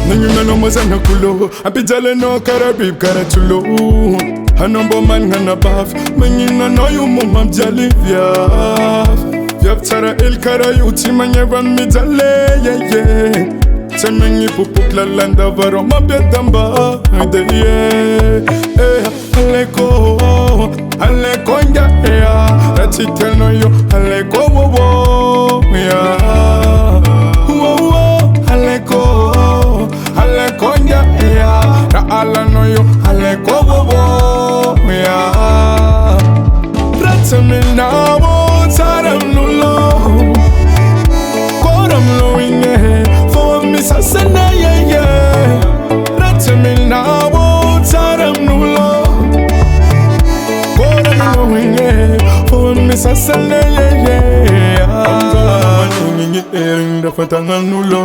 Nanyuna mazana kulo Apijale no karabib karachulo Hanombo man ngana baf Manyina no yu mumam jali Vyaf tara il karayuti manyevan mijale Temengi pupuk la landa varo mabedamba Aleko nga Ratitel no yo Aleko wo Aleko nga Raala no yo Aleko wo Ratamina wo Taram nulo Koram lo inge Sasana Ratamina wo Taram nulo Koram lo inge Phone sasana Amzala ering dafatangan nulo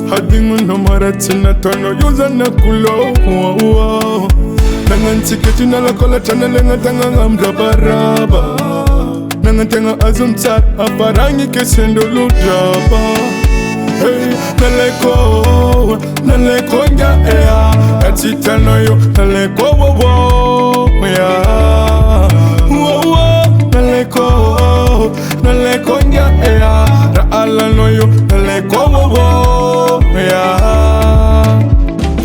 Hadingu no maratina tono yuzana kulo Nangan tiketi na lakola chana lenga tanga ngamda baraba Nangan tenga azumtat aparangi kesendo ludraba Hey, naleko nga Atita no yo naleko wo Naleko nga Raala no yo naleko wo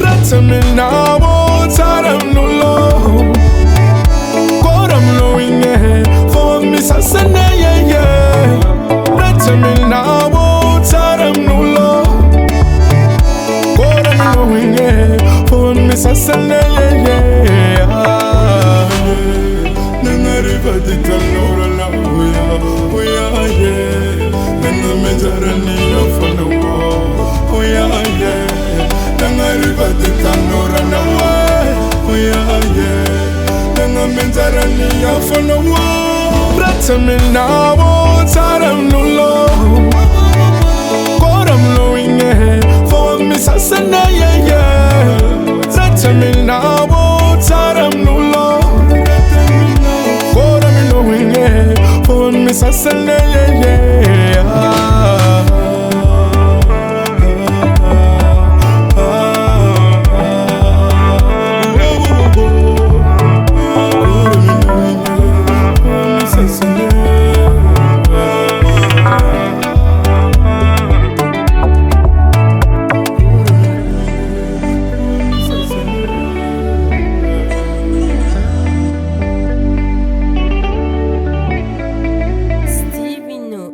Ratamina wo Taram nulo Koram lo inge For me sasana Ratamina wo Taram nulo Koram lo inge For me sasana Nangariba di tanora la Nanga mejarani yo fono Nangariba di tanora na Nanga mejarani yo fono Ratamina wo Taram nulo Koram lo inge For me sasana Ratamina wo Taram nulo Koram lo inge For me sasana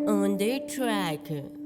on the track.